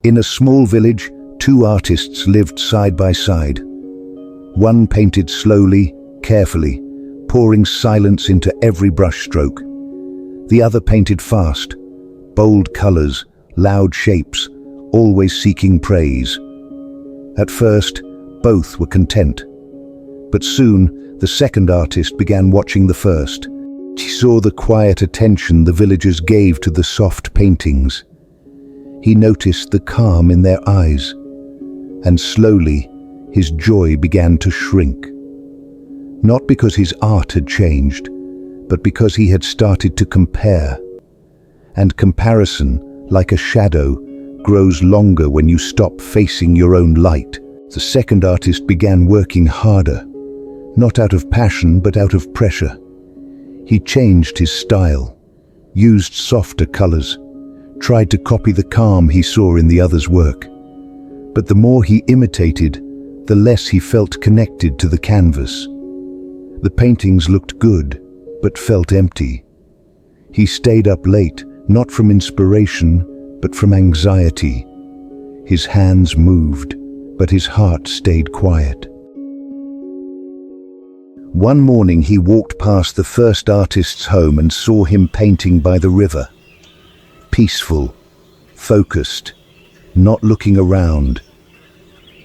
In a small village, two artists lived side by side. One painted slowly, carefully, pouring silence into every brushstroke. The other painted fast, bold colors, loud shapes, always seeking praise. At first, both were content. But soon, the second artist began watching the first. He saw the quiet attention the villagers gave to the soft paintings. He noticed the calm in their eyes, and slowly his joy began to shrink. Not because his art had changed, but because he had started to compare. And comparison, like a shadow, grows longer when you stop facing your own light. The second artist began working harder, not out of passion but out of pressure. He changed his style, used softer colors, tried to copy the calm he saw in the other's work. But the more he imitated, the less he felt connected to the canvas. The paintings looked good, but felt empty. He stayed up late, not from inspiration, but from anxiety. His hands moved, but his heart stayed quiet. One morning he walked past the first artist's home and saw him painting by the river. Peaceful, focused, not looking around.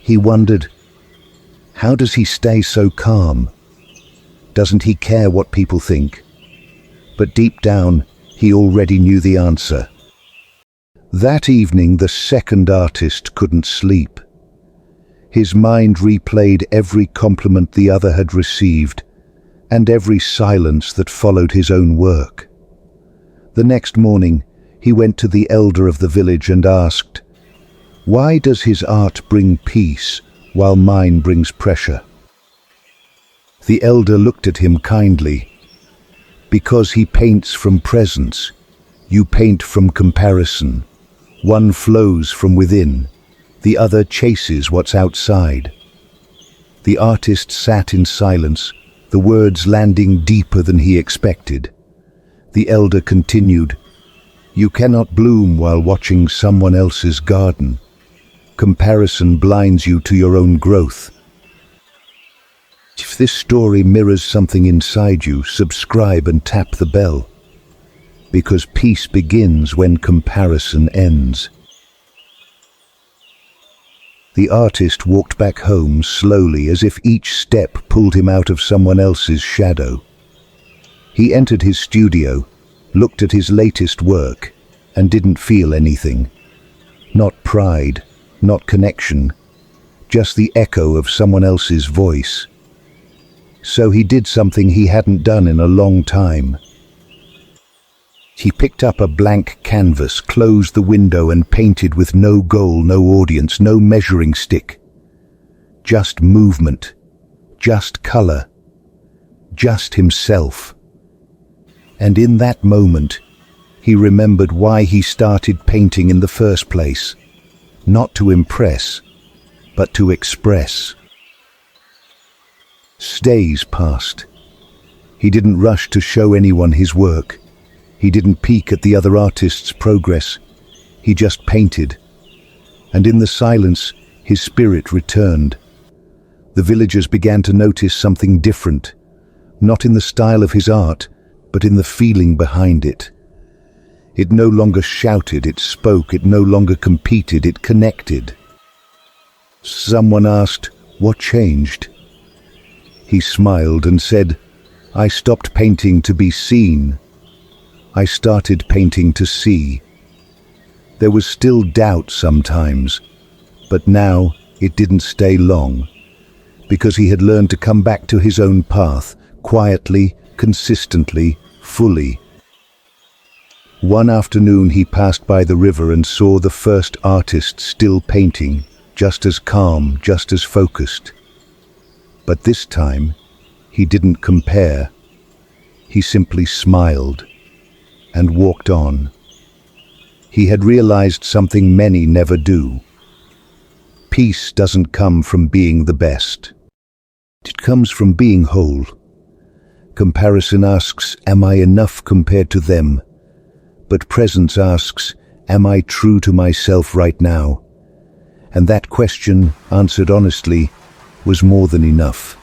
He wondered, how does he stay so calm? Doesn't he care what people think? But deep down, he already knew the answer. That evening, the second artist couldn't sleep. His mind replayed every compliment the other had received, and every silence that followed his own work. The next morning, he went to the elder of the village and asked, "Why does his art bring peace while mine brings pressure?" The elder looked at him kindly. "Because he paints from presence, you paint from comparison. One flows from within, the other chases what's outside." The artist sat in silence, the words landing deeper than he expected. The elder continued, "You cannot bloom while watching someone else's garden. Comparison blinds you to your own growth." If this story mirrors something inside you, subscribe and tap the bell. Because peace begins when comparison ends. The artist walked back home slowly, as if each step pulled him out of someone else's shadow. He entered his studio, looked at his latest work, and didn't feel anything. Not pride, not connection, just the echo of someone else's voice. So he did something he hadn't done in a long time. He picked up a blank canvas, closed the window, and painted with no goal, no audience, no measuring stick. Just movement, just color, just himself. And in that moment, he remembered why he started painting in the first place. Not to impress, but to express. Days passed. He didn't rush to show anyone his work. He didn't peek at the other artist's progress. He just painted. And in the silence, his spirit returned. The villagers began to notice something different, not in the style of his art, but in the feeling behind it. It no longer shouted, it spoke, it no longer competed, it connected. Someone asked, "What changed?" He smiled and said, "I stopped painting to be seen. I started painting to see." There was still doubt sometimes, but now it didn't stay long, because he had learned to come back to his own path, quietly, consistently, fully. One afternoon he passed by the river and saw the first artist still painting, just as calm, just as focused. But this time, he didn't compare. He simply smiled and walked on. He had realized something many never do. Peace doesn't come from being the best. It comes from being whole. Comparison asks, "Am I enough compared to them?" But presence asks, "Am I true to myself right now?" And that question, answered honestly, was more than enough.